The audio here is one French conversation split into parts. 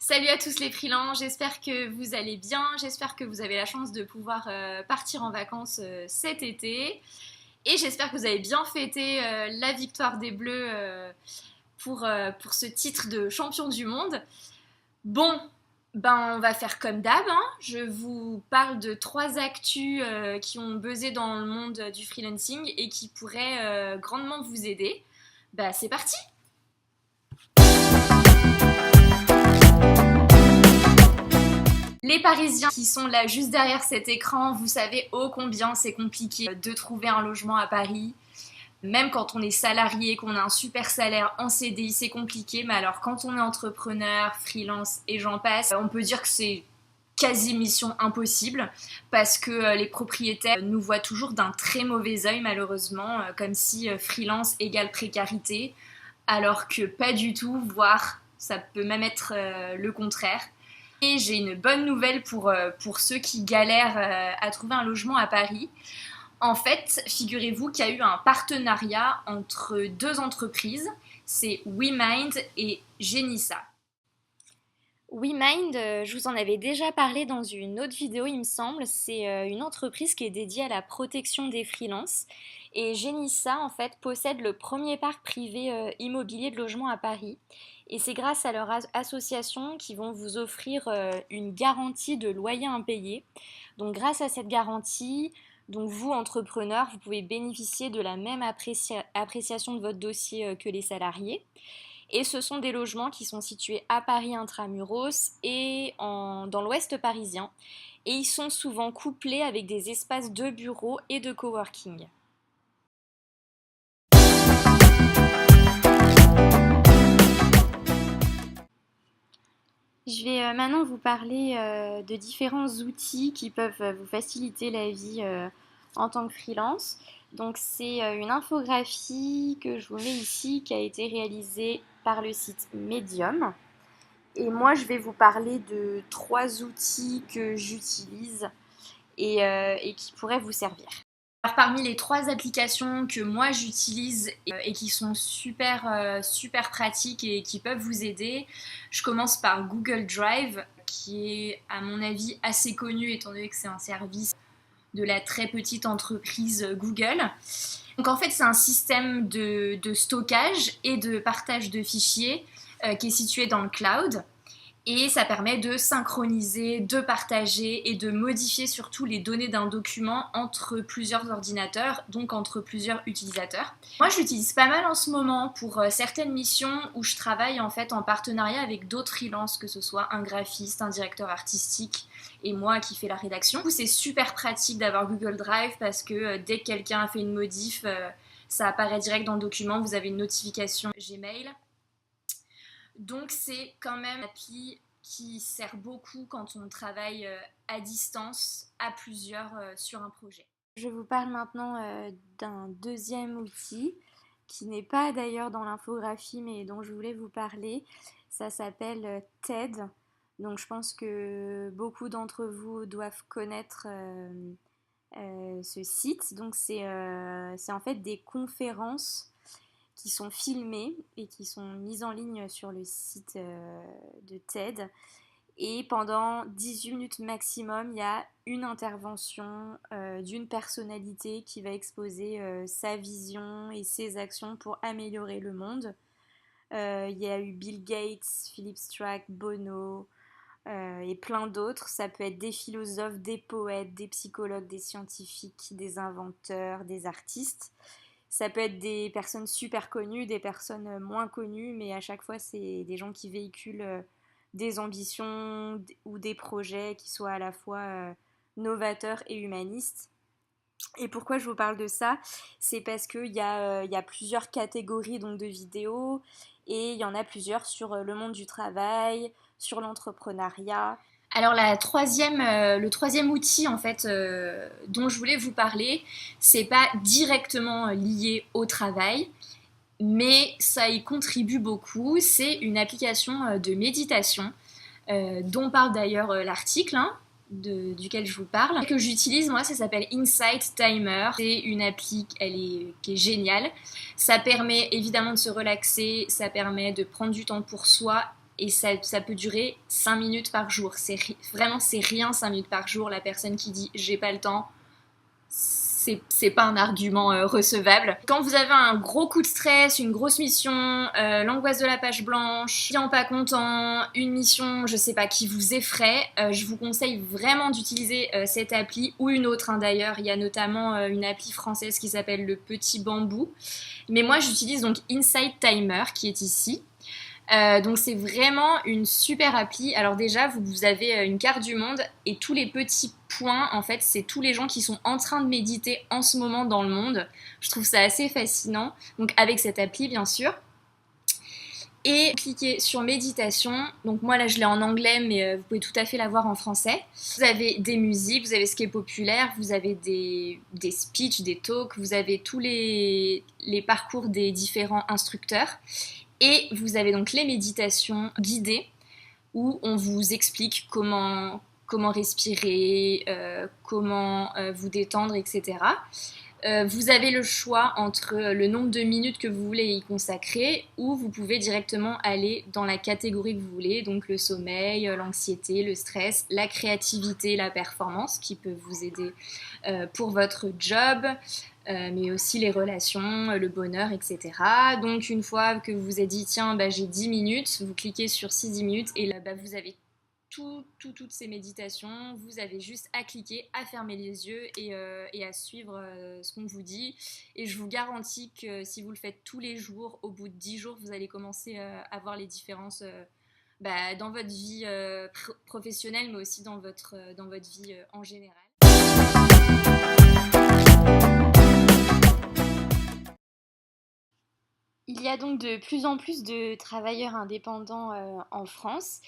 Salut à tous les freelances, j'espère que vous allez bien, j'espère que vous avez la chance de pouvoir partir en vacances cet été et j'espère que vous avez bien fêté la victoire des Bleus pour ce titre de champion du monde. Bon, on va faire comme d'hab, hein. Je vous parle de 3 actus qui ont buzzé dans le monde du freelancing et qui pourraient grandement vous aider. C'est parti! Les Parisiens qui sont là juste derrière cet écran, vous savez ô combien c'est compliqué de trouver un logement à Paris. Même quand on est salarié, qu'on a un super salaire en CDI, c'est compliqué. Mais alors quand on est entrepreneur, freelance et j'en passe, on peut dire que c'est quasi mission impossible parce que les propriétaires nous voient toujours d'un très mauvais œil malheureusement, comme si freelance égale précarité, alors que pas du tout, voire ça peut même être le contraire. Et j'ai une bonne nouvelle pour ceux qui galèrent à trouver un logement à Paris. En fait, figurez-vous qu'il y a eu un partenariat entre 2 entreprises, c'est WeMind et Genissa. WeMind, je vous en avais déjà parlé dans une autre vidéo, il me semble. C'est une entreprise qui est dédiée à la protection des freelances. Et Genissa, en fait, possède le premier parc privé immobilier de logement à Paris. Et c'est grâce à leur association qu'ils vont vous offrir une garantie de loyer impayé. Donc grâce à cette garantie, donc vous, entrepreneur, vous pouvez bénéficier de la même appréciation de votre dossier que les salariés. Et ce sont des logements qui sont situés à Paris intramuros et dans l'ouest parisien. Et ils sont souvent couplés avec des espaces de bureaux et de coworking. Je vais maintenant vous parler de différents outils qui peuvent vous faciliter la vie en tant que freelance. Donc c'est une infographie que je vous mets ici qui a été réalisée par le site Medium. Et moi je vais vous parler de 3 outils que j'utilise et qui pourraient vous servir. Alors, parmi les 3 applications que moi j'utilise et qui sont super pratiques et qui peuvent vous aider, je commence par Google Drive, qui est à mon avis assez connu étant donné que c'est un service de la très petite entreprise Google. Donc en fait c'est un système de stockage et de partage de fichiers qui est situé dans le cloud. Et ça permet de synchroniser, de partager et de modifier surtout les données d'un document entre plusieurs ordinateurs, donc entre plusieurs utilisateurs. Moi, je l'utilise pas mal en ce moment pour certaines missions où je travaille en fait en partenariat avec d'autres freelances, que ce soit un graphiste, un directeur artistique et moi qui fais la rédaction. Du coup, c'est super pratique d'avoir Google Drive parce que dès que quelqu'un a fait une modif, ça apparaît direct dans le document, vous avez une notification Gmail. Donc c'est quand même une appli qui sert beaucoup quand on travaille à distance, à plusieurs sur un projet. Je vous parle maintenant d'un deuxième outil qui n'est pas d'ailleurs dans l'infographie mais dont je voulais vous parler. Ça s'appelle TED. Donc je pense que beaucoup d'entre vous doivent connaître ce site. Donc c'est en fait des conférences qui sont filmées et qui sont mises en ligne sur le site de TED. Et pendant 18 minutes maximum, il y a une intervention d'une personnalité qui va exposer sa vision et ses actions pour améliorer le monde. Il y a eu Bill Gates, Philip Strack, Bono et plein d'autres. Ça peut être des philosophes, des poètes, des psychologues, des scientifiques, des inventeurs, des artistes. Ça peut être des personnes super connues, des personnes moins connues, mais à chaque fois, c'est des gens qui véhiculent des ambitions ou des projets qui soient à la fois novateurs et humanistes. Et pourquoi je vous parle de ça? C'est parce qu'il y a plusieurs catégories donc, de vidéos et il y en a plusieurs sur le monde du travail, sur l'entrepreneuriat. Alors le troisième outil en fait dont je voulais vous parler, c'est pas directement lié au travail, mais ça y contribue beaucoup. C'est une application de méditation dont parle d'ailleurs l'article duquel je vous parle, et que j'utilise moi. Ça s'appelle Insight Timer. C'est une appli qui est géniale. Ça permet évidemment de se relaxer, ça permet de prendre du temps pour soi et ça peut durer 5 minutes par jour. Vraiment, c'est rien 5 minutes par jour. La personne qui dit j'ai pas le temps, c'est pas un argument recevable. Quand vous avez un gros coup de stress, une grosse mission, l'angoisse de la page blanche, client pas content, une mission, je sais pas, qui vous effraie, je vous conseille vraiment d'utiliser cette appli ou une autre d'ailleurs. Il y a notamment une appli française qui s'appelle le Petit Bambou. Mais moi j'utilise donc Insight Timer qui est ici. Donc c'est vraiment une super appli. Alors déjà, vous avez une carte du monde et tous les petits points, en fait, c'est tous les gens qui sont en train de méditer en ce moment dans le monde. Je trouve ça assez fascinant. Donc avec cette appli, bien sûr. Et cliquez sur méditation. Donc moi là je l'ai en anglais, mais vous pouvez tout à fait l'avoir en français. Vous avez des musiques, vous avez ce qui est populaire, vous avez des speeches, des talks, vous avez tous les parcours des différents instructeurs. Et vous avez donc les méditations guidées où on vous explique comment respirer, comment vous détendre, etc. Vous avez le choix entre le nombre de minutes que vous voulez y consacrer ou vous pouvez directement aller dans la catégorie que vous voulez, donc le sommeil, l'anxiété, le stress, la créativité, la performance qui peut vous aider pour votre job, mais aussi les relations, le bonheur, etc. Donc une fois que vous vous êtes dit tiens j'ai 10 minutes, vous cliquez sur 6-10 minutes et là vous avez toutes ces méditations, vous avez juste à cliquer, à fermer les yeux et à suivre ce qu'on vous dit. Et je vous garantis que si vous le faites tous les jours, au bout de 10 jours, vous allez commencer à voir les différences dans votre vie professionnelle, mais aussi dans votre vie en général. Il y a donc de plus en plus de travailleurs indépendants en France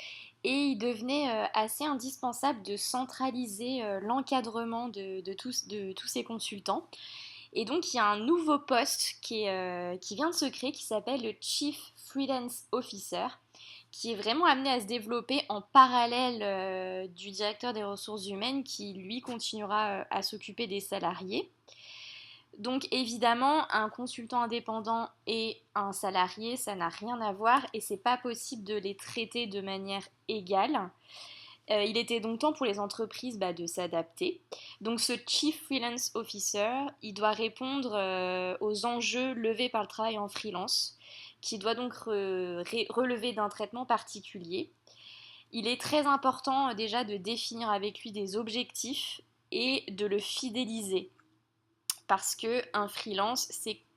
et il devenait assez indispensable de centraliser l'encadrement de tous ces consultants. Et donc il y a un nouveau poste qui vient de se créer qui s'appelle le Chief Freelance Officer, qui est vraiment amené à se développer en parallèle du directeur des ressources humaines qui lui continuera à s'occuper des salariés. Donc évidemment, un consultant indépendant et un salarié, ça n'a rien à voir et c'est pas possible de les traiter de manière égale. Il était donc temps pour les entreprises de s'adapter. Donc ce Chief Freelance Officer, il doit répondre aux enjeux levés par le travail en freelance, qui doit donc relever d'un traitement particulier. Il est très important déjà de définir avec lui des objectifs et de le fidéliser parce que un freelance,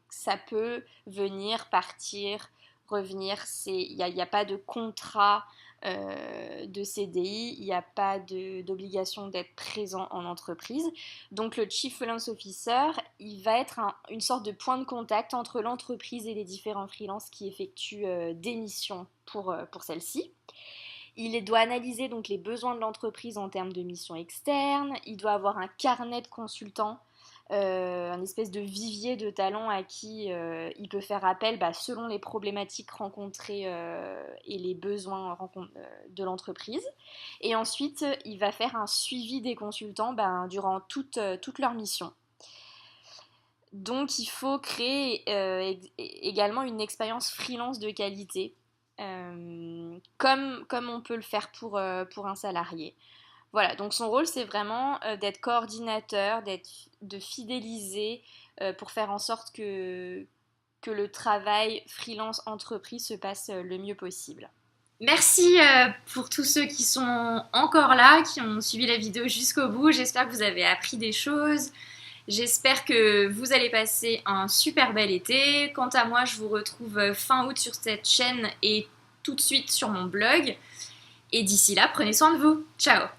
ça peut venir, partir, revenir. Il n'y a pas de contrat de CDI, il n'y a pas d'obligation d'être présent en entreprise. Donc le Chief Freelance Officer, il va être une sorte de point de contact entre l'entreprise et les différents freelances qui effectuent des missions pour celle-ci. Il doit analyser donc les besoins de l'entreprise en termes de missions externes. Il doit avoir un carnet de consultants, un espèce de vivier de talents à qui il peut faire appel selon les problématiques rencontrées et les besoins de l'entreprise. Et ensuite, il va faire un suivi des consultants durant toute leur mission. Donc, il faut créer également une expérience freelance de qualité, comme on peut le faire pour un salarié. Voilà, donc son rôle c'est vraiment d'être coordinateur, de fidéliser pour faire en sorte que le travail freelance entreprise se passe le mieux possible. Merci pour tous ceux qui sont encore là, qui ont suivi la vidéo jusqu'au bout. J'espère que vous avez appris des choses. J'espère que vous allez passer un super bel été. Quant à moi, je vous retrouve fin août sur cette chaîne et tout de suite sur mon blog. Et d'ici là, prenez soin de vous. Ciao!